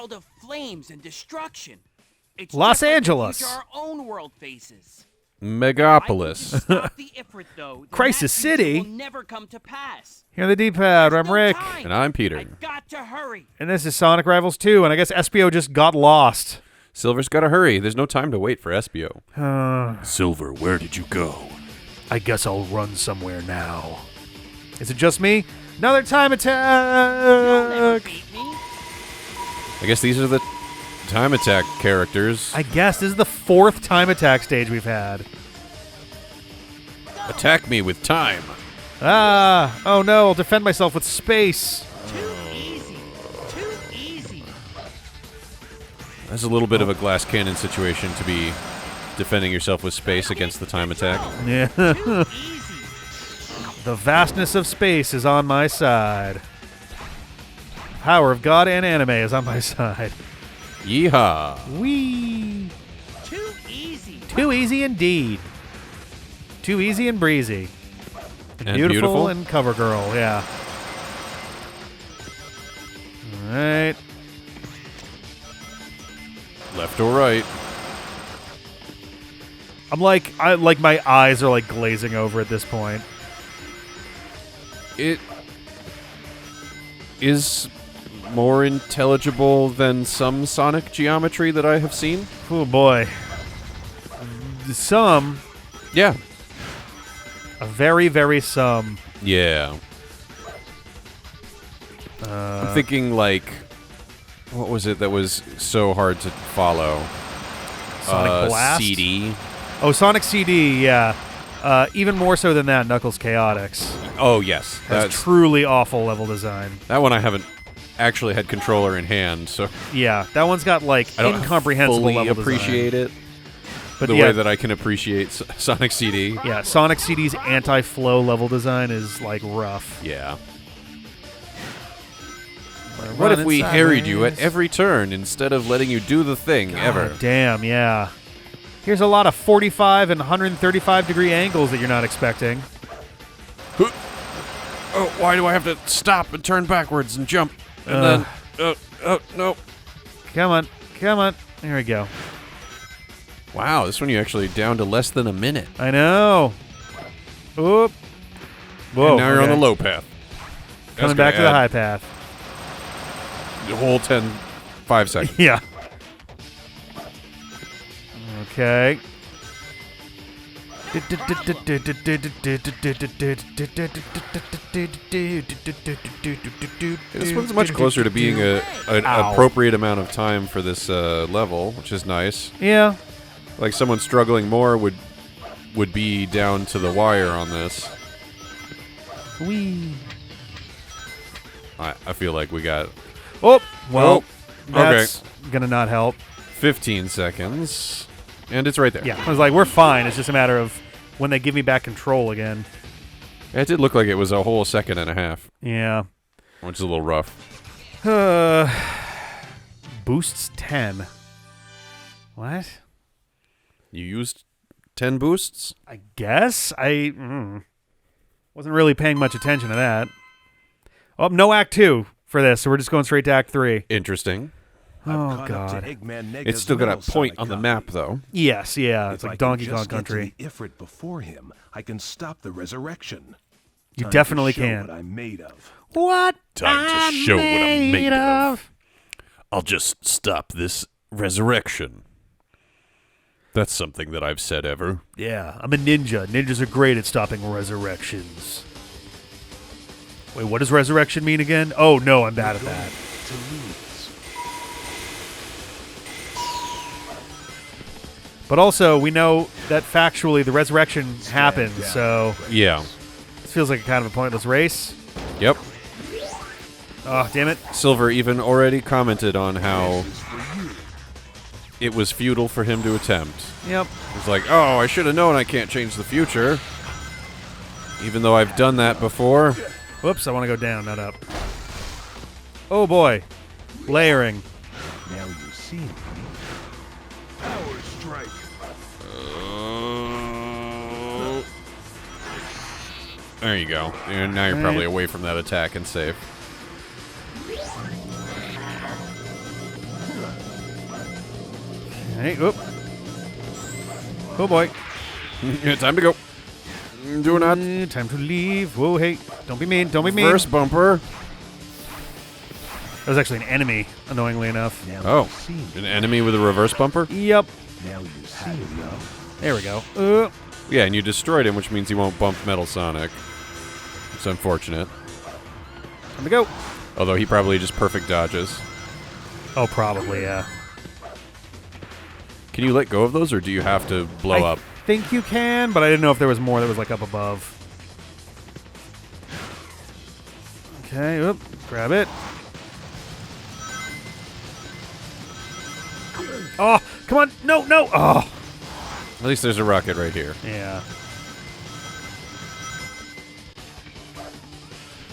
world of flames and destruction. It's Los just like the Angeles. future our own world faces. Megapolis. I need to stop the Ifrit, though. Then Crisis that future City? will never come to pass. Here on the D-pad, I'm No Rick. time. And I'm Peter. I got to hurry. And this is Sonic Rivals 2, and I guess SPO just got lost. Silver's gotta hurry. There's no time to wait for SBO. Silver, where did you go? I guess I'll run somewhere now. Is it just me? Another time You'll never attack! beat me. I guess these are the time attack characters. I guess this is the 4th time attack stage we've had. Attack me with time. Ah! Oh no, I'll defend myself with space. Too easy. Too easy. That's a little bit of a glass cannon situation to be defending yourself with space against the time attack. Yeah. Too easy. The vastness of space is on my side. Power of God and anime is on my side. Yeehaw. Whee! Too easy. Too easy indeed. Too easy and breezy. And beautiful beautiful? and cover girl, yeah. Alright. Left or right? I like my eyes are like glazing over at this point. It is more intelligible than some Sonic geometry that I have seen. Oh boy. Some. Yeah. A very, very some. Yeah. I'm thinking like, what was it that was so hard to follow? Sonic Blast? CD. Oh, Sonic CD, yeah. Even more so than that, Knuckles Chaotix. Oh, yes. That's truly awful level design. That one I haven't actually had controller in hand, so Yeah, that one's got like I don't incomprehensible fully level appreciate design. it But the yeah, way that I can appreciate Sonic CD. yeah, Sonic CD's anti-flow level design is like rough. Yeah. What if we harried you at every turn instead of letting you do the thing ever? Damn, yeah. Here's a lot of 45 and 135 degree angles that you're not expecting. Oh, why do I have to stop and turn backwards and jump? And then, no. Come on, come on. There we go. Wow, this one you actually down to less than a minute. I know. Oop. Whoa. And now you're on okay. the low path. Coming back to the high path. The whole 5 seconds. Yeah. Okay. This one's much closer to being an appropriate amount of time for this level, which is nice. Yeah. Like someone struggling more would be down to the wire on this. Whee. I feel like we got Oh, well, okay. that's gonna not help. 15 seconds, and it's right there. Yeah, I was like, we're fine. It's just a matter of when they give me back control again. It did look like it was a whole second and a half, Yeah. which is a little rough. Boosts 10. What? You used 10 boosts? I guess? I wasn't really paying much attention to that. Oh, no Act 2 for this, so we're just going straight to Act 3. Interesting. Oh, God. It's still got a point on the map, though. Yes, yeah. It's If like I can Donkey just Kong get Country. to the Ifrit before him, I can stop the resurrection. You Time definitely to show can. What I'm made of. What? Time to show what I'm made of. I'll just stop this resurrection. That's something that I've said ever. Yeah, I'm a ninja. Ninjas are great at stopping resurrections. Wait, what does resurrection mean again? Oh, no, I'm bad at that. To lose. But also, we know that factually the resurrection happens, down. so Yeah. this feels like kind of a pointless race. Yep. Oh, damn it. Silver even already commented on how it was futile for him to attempt. Yep. It's like, oh, I should have known I can't change the future. Even though I've done that before. Whoops, I want to go down, not up. Oh, boy. Layering. Now you see me. Power strike. There you go. And now you're probably away from that attack and safe. Hey, oop. Oh boy. Yeah, time to go. Do not. Time to leave. Whoa, hey. Don't be mean. Don't be mean. First bumper. That was actually an enemy, annoyingly enough. Now Oh, you see me. an enemy with a reverse bumper? Yep. Now you see me. There we go. Yeah, and you destroyed him, which means he won't bump Metal Sonic. It's unfortunate. Time to go. Although he probably just perfect dodges. Oh, probably, yeah. Can you let go of those, or do you have to blow I up? think you can, but I didn't know if there was more that was like up above. Okay, oop, grab it. Oh, come on. No, no. Oh. At least there's a rocket right here. Yeah.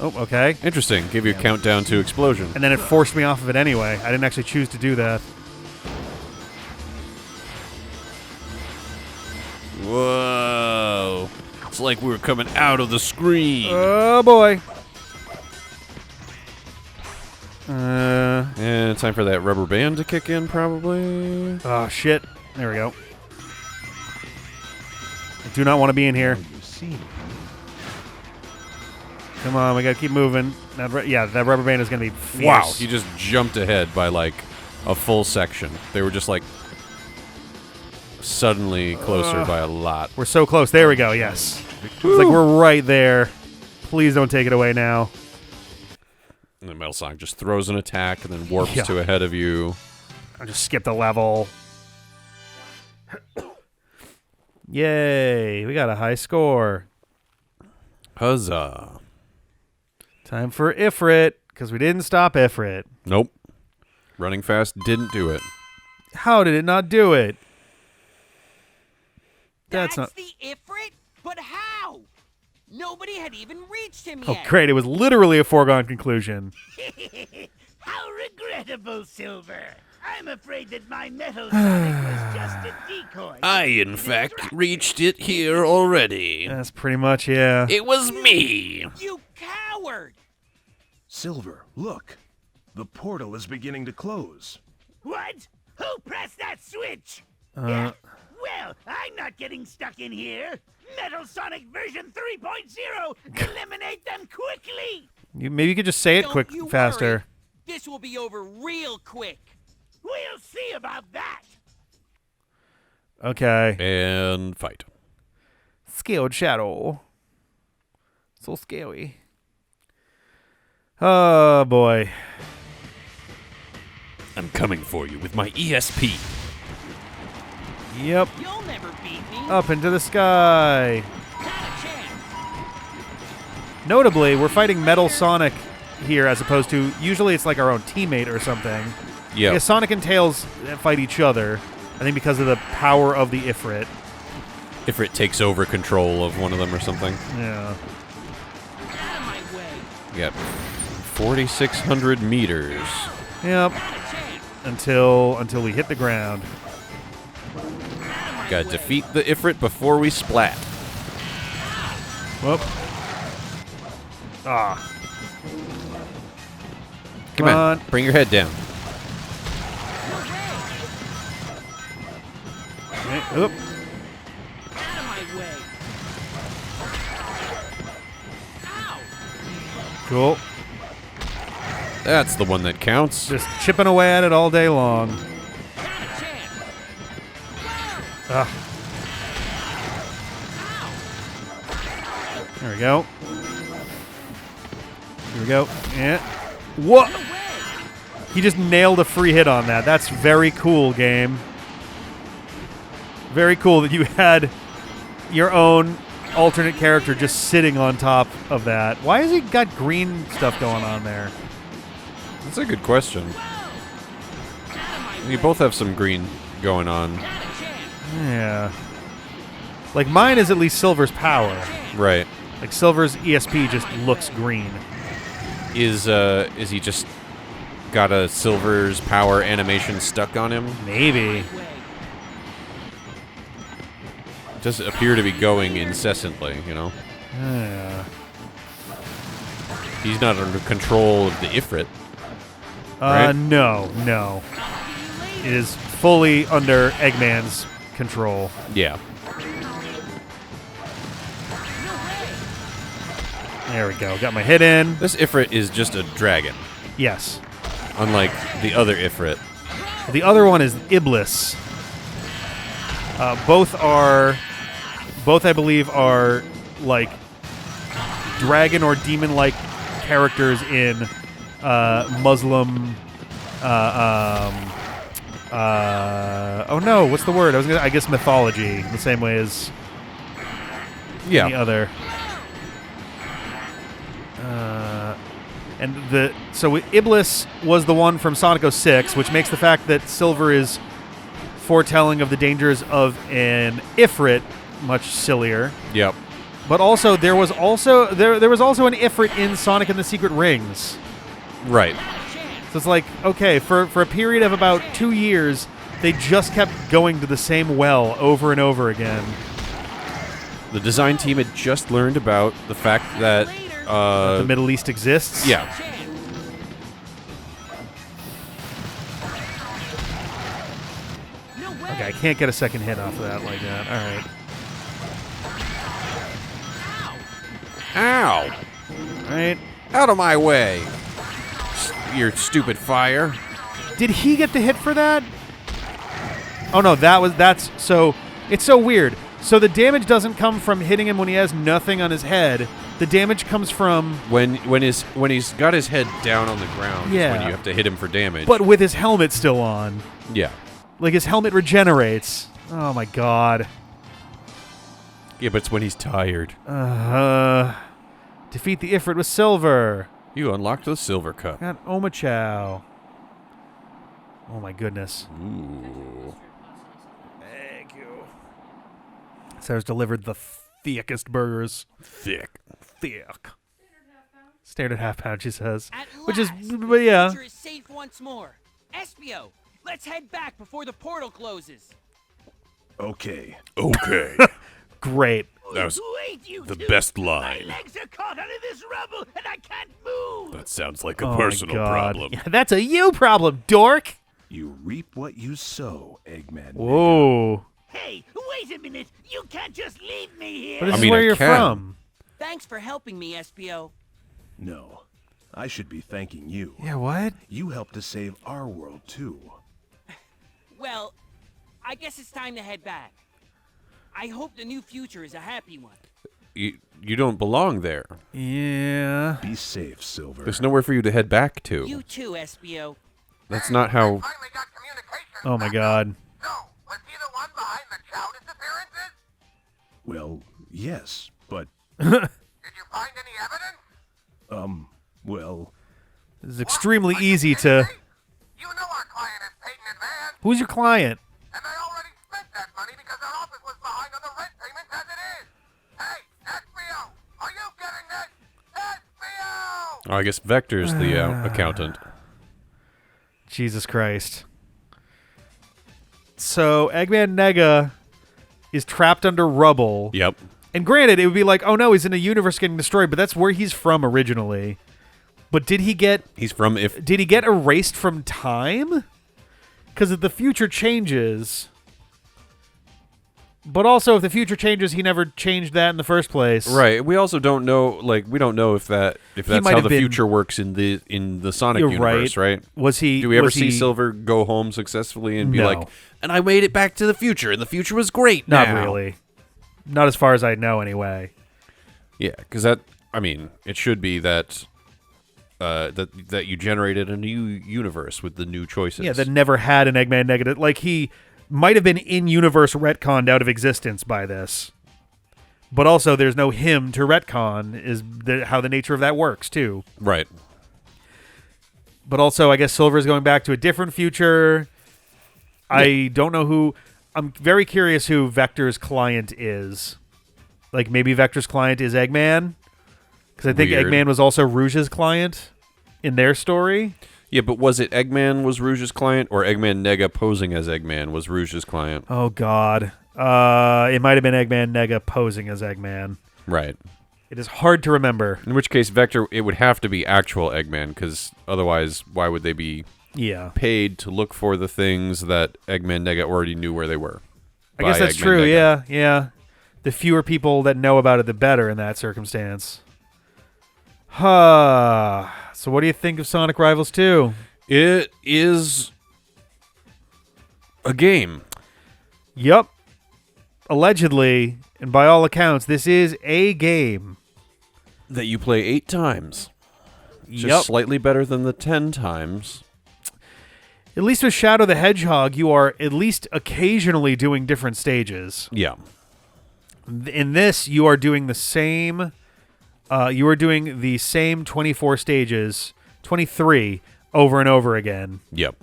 Oh, okay. Interesting. Give you a countdown to explosion. And then it forced me off of it anyway. I didn't actually choose to do that. Whoa. It's like we were coming out of the screen. Oh, boy. And time for that rubber band to kick in, probably. Oh, shit. There we go. I do not want to be in here. Now you see me. Come on, we gotta keep moving. Yeah, that rubber band is gonna be fierce. Wow. He just jumped ahead by like a full section. They were just like suddenly closer by a lot. We're so close. There we go, yes. It's like we're right there. Please don't take it away now. And then Metal Sonic just throws an attack and then warps Yeah. to ahead of you. I just skipped a level. Yay, we got a high score. Huzzah. Time for Ifrit, because we didn't stop Ifrit. Nope. Running fast didn't do it. How did it not do it? That's not... the Ifrit? But how? Nobody had even reached him Oh, yet. great. It was literally a foregone conclusion. How regrettable, Silver. I'm afraid that my metal sonic was just a decoy. I, in fact, reached it here already. That's pretty much, yeah. It was me. You coward! Silver, look. The portal is beginning to close. What? Who pressed that switch? Yeah. Well, I'm not getting stuck in here. Metal Sonic version 3.0. Eliminate them quickly. Maybe you could just say it Don't quick, you faster. worry. This will be over real quick. We'll see about that. Okay. And fight. Scaled shadow. So scary. Oh, boy. I'm coming for you with my ESP. Yep. You'll never beat me. Up into the sky. Not a chance. Notably, we're fighting Metal Sonic here as opposed to... Usually it's like our own teammate or something. Yeah. Yeah, Sonic and Tails fight each other. I think because of the power of the Ifrit. Ifrit takes over control of one of them or something. Yeah. Out of my way. Yep. 4,600 meters. Yep. Not a chance. Until we hit the ground. Out of my Gotta way. defeat the Ifrit before we splat. Whoop. Ah. Come on. on. Bring your head down. Okay, oop. Out of my way. Ow! Cool. That's the one that counts. Just chipping away at it all day long. Not a chance. Ah. There we go. Here we go. Yeah. What? He just nailed a free hit on that. That's very cool, game. Very cool that you had your own alternate character just sitting on top of that. Why has he got green stuff going on there? That's a good question. You both have some green going on. Not a chance. Yeah. Like, mine is at least Silver's power. Right. Like, Silver's ESP just looks green. Is he just got a Silver's power animation stuck on him? Maybe. Way. Does appear to be going incessantly, you know? Yeah. He's not under control of the Ifrit. Right? No. See you it is fully under Eggman's control. Yeah. There we go. Got my hit in. This Ifrit is just a dragon, Yes. unlike the other Ifrit. The other one is Iblis. Both, I believe, are like dragon or demon-like characters in Muslim. Oh no, what's the word? I guess mythology, the same way as any other. So Iblis was the one from Sonic 06, which makes the fact that Silver is foretelling of the dangers of an Ifrit much sillier. Yep. But also there was also an Ifrit in Sonic and the Secret Rings. Right. So it's like, okay, for a period of about 2 years, they just kept going to the same well over and over again. The design team had just learned about the fact that The Middle East exists. yeah. Okay, I can't get a second hit off of that like that. All right. Ow! All right. Out of my way! Your stupid fire. Did he get the hit for that? Oh no, that's so it's so weird. So the damage doesn't come from hitting him when he has nothing on his head. The damage comes from When he's got his head down on the ground, Yeah. is when you have to hit him for damage. but with his helmet still on. yeah. Like his helmet regenerates. Oh my god. Yeah, but it's when he's tired. Defeat the Ifrit with Silver. You unlocked the silver cup. Got Omachow. Oh my goodness. Ooh. Thank you. Sarah's delivered the thickest burgers. Thick. Thick. Standard half pound, she says. At Which is, last, but yeah. the future is safe once more. Espio, let's head back before the portal closes. Okay. Okay. Great. That was Wait, you the two. best My line. legs are caught under this rubble, and I can't move. That sounds like a Oh my personal God. problem. Yeah, that's a you problem, dork. You reap what you sow, Eggman. Whoa. Hey, wait a minute. You can't just leave me here. But this I is mean, where I you're can. from. Thanks for helping me, Espio. No. I should be thanking you. Yeah, what? You helped to save our world, too. Well, I guess it's time to head back. I hope the new future is a happy one. You don't belong there. Yeah. Be safe, Silver. There's nowhere for you to head back to. You too, Espio. That's not how. Finally got communication. Oh my god. So, was he the one behind the Chow disappearances? Well, yes, but, Did you find any evidence? well, This is extremely easy to... You know our client is paid in advance, Who's your client? and they already spent that money because our office was behind on the rent payments as it is. Hey, SBO, are you getting this? SBO! Oh, I guess Vector's the accountant. Jesus Christ. So, Eggman Nega is trapped under rubble. Yep. And granted, it would be like, oh no, he's in a universe getting destroyed, but that's where he's from originally. But did he get He's from if. erased from time? Because if the future changes... But also, if the future changes, he never changed that in the first place. Right. We also don't know. Like, we don't know if that's might how have the been- future works in the Sonic You're universe, right? Was he? Do we ever was see he, Silver go home successfully and be No. like, "And I made it back to the future, and the future was great"? Not now." really. Not as far as I know, anyway. Yeah, because that. I mean, it should be that. That you generated a new universe with the new choices. Yeah, that never had an Eggman negative. Like, he might have been in-universe retconned out of existence by this. But also, there's no him to retcon, is how the nature of that works, too. Right. But also, I guess Silver is going back to a different future. I don't know who... I'm very curious who Vector's client is. Like, maybe Vector's client is Eggman? Because I think Weird. Eggman was also Rouge's client in their story. Yeah, but was it Eggman was Rouge's client, or Eggman Nega posing as Eggman was Rouge's client? Oh, God. It might have been Eggman Nega posing as Eggman. Right. It is hard to remember. In which case, Vector, it would have to be actual Eggman, because otherwise, why would they be Yeah. paid to look for the things that Eggman Nega already knew where they were. I guess by that's Eggman true. Nega. Yeah. The fewer people that know about it, the better in that circumstance. So what do you think of Sonic Rivals 2? It is a game. Yup. Allegedly, and by all accounts, this is a game. That you play 8 times. Just Yup. slightly better than the 10 times. At least with Shadow the Hedgehog, you are at least occasionally doing different stages. Yeah. In this, you are doing the same. You are doing the same 24 stages, 23, over and over again. Yep.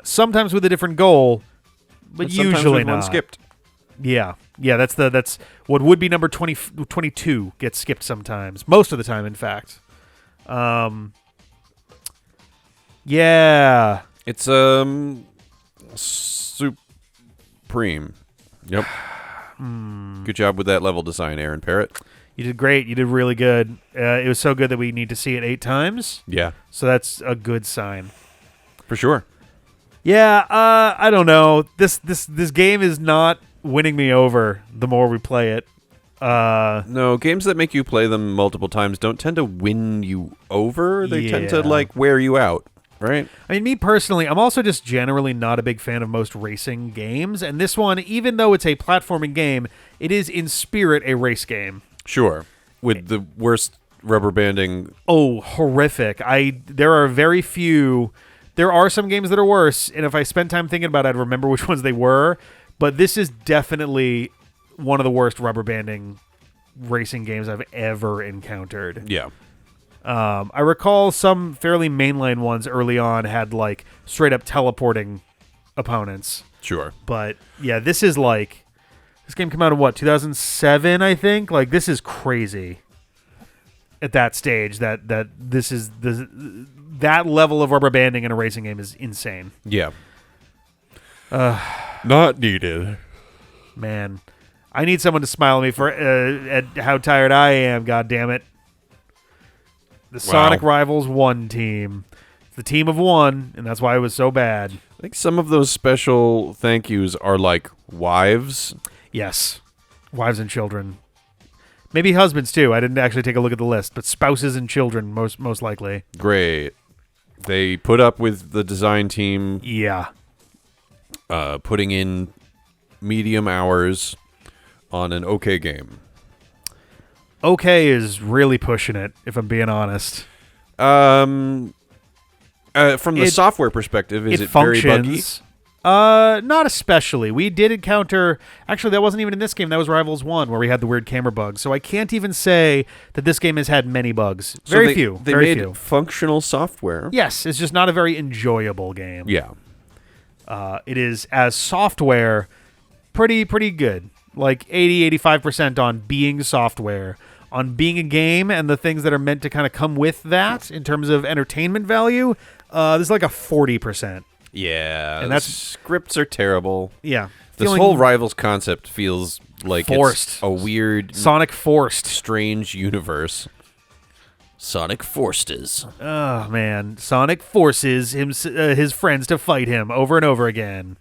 Sometimes with a different goal, but sometimes usually with not. one skipped. Yeah. That's what would be number 22 gets skipped sometimes. Most of the time, in fact. Yeah. It's supreme. Yep. Good job with that level design, Aaron Parrott. You did great. You did really good. It was so good that we need to see it 8 times. Yeah, So that's a good sign. for sure. Yeah, I don't know. This game is not winning me over the more we play it. No, games that make you play them multiple times don't tend to win you over. They tend to, Yeah. wear you out, right? I mean, me personally, I'm also just generally not a big fan of most racing games. And this one, even though it's a platforming game, it is in spirit a race game. Sure. With the worst rubber banding. Oh, horrific. There are very few. There are some games that are worse, and if I spent time thinking about it, I'd remember which ones they were. But this is definitely one of the worst rubber banding racing games I've ever encountered. Yeah. I recall some fairly mainline ones early on had like straight up teleporting opponents. Sure. But yeah, this game came out in what, 2007, I think? Like, this is crazy at that stage that this is that level of rubber banding in a racing game is insane. Yeah. Not needed. Man, I need someone to smile at me for at how tired I am, god damn it. The Sonic Rivals 1 team. It's the team of one, and that's why it was so bad. I think some of those special thank yous are like wives. Yes. Wives and children. Maybe husbands too. I didn't actually take a look at the list, but spouses and children most likely. Great. They put up with the design team Yeah. putting in medium hours on an okay game. Okay is really pushing it, if I'm being honest. From the software perspective, is it very buggy? Not especially. We did encounter... Actually, that wasn't even in this game. That was Rivals 1, where we had the weird camera bugs. So I can't even say that this game has had many bugs. Very few. They very made few. functional software. Yes, it's just not a very enjoyable game. Yeah. It is, as software, pretty good. Like 80-85% on being software. On being a game and the things that are meant to kind of come with that in terms of entertainment value, this is like a 40%. Yeah. And that's- scripts are terrible. Yeah. This whole Rivals concept feels like forced. It's a weird, Sonic forced. strange universe. Sonic forces. Oh, man. Sonic forces his friends to fight him over and over again.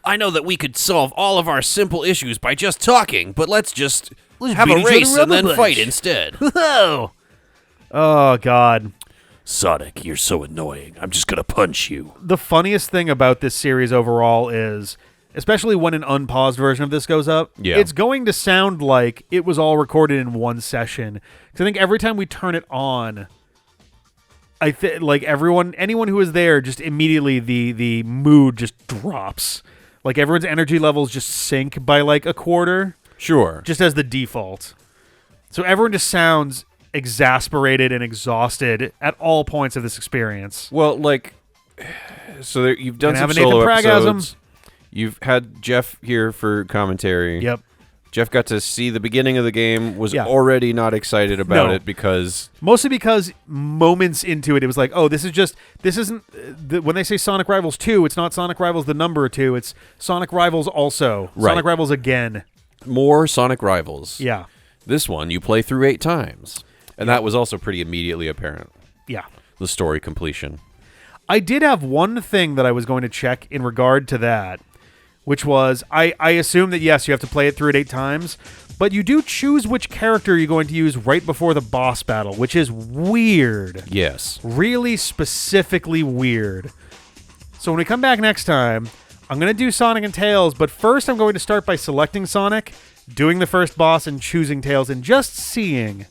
I know that we could solve all of our simple issues by just talking, but let's just have beat a each other race and rubber then bunch. fight instead. Oh, God. Sonic, you're so annoying. I'm just gonna punch you. The funniest thing about this series overall is, especially when an unpaused version of this goes up, Yeah. it's going to sound like it was all recorded in one session. Because I think every time we turn it on, like anyone who is there, just immediately the mood just drops. Like everyone's energy levels just sink by like a quarter, Sure. just as the default. So everyone just sounds exasperated and exhausted at all points of this experience. Well, so you've done Gonna some have a Nathan solo Pragasm. episodes. You've had Jeff here for commentary. Yep. Jeff got to see the beginning of the game, was Yeah. already not excited about No. it because... Mostly because moments into it, it was like, oh, this isn't, when they say Sonic Rivals 2, it's not Sonic Rivals the number 2, it's Sonic Rivals also. Right. Sonic Rivals again. More Sonic Rivals. Yeah. This one, you play through 8 times. And that was also pretty immediately apparent. Yeah. The story completion. I did have one thing that I was going to check in regard to that, which was I assume that, yes, you have to play it through it 8 times, but you do choose which character you're going to use right before the boss battle, which is weird. Yes. Really specifically weird. So when we come back next time, I'm going to do Sonic and Tails, but first I'm going to start by selecting Sonic, doing the first boss, and choosing Tails, and just seeing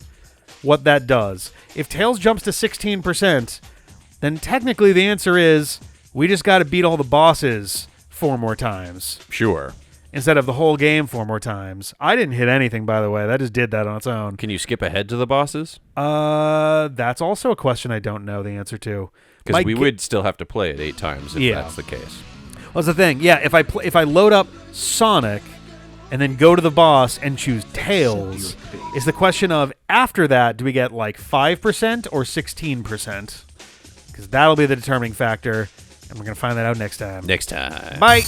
what that does. If Tails jumps to 16%, then technically the answer is we just got to beat all the bosses 4 more times. Sure. Instead of the whole game 4 more times. I didn't hit anything, by the way. That just did that on its own. Can you skip ahead to the bosses? That's also a question I don't know the answer to. Because we would still have to play it 8 times if that's the case. Well, that's the thing. Yeah, if I load up Sonic and then go to the boss and choose Tails, is the question of, after that, do we get like 5% or 16%? Because that'll be the determining factor, and we're going to find that out next time. Next time. Bye!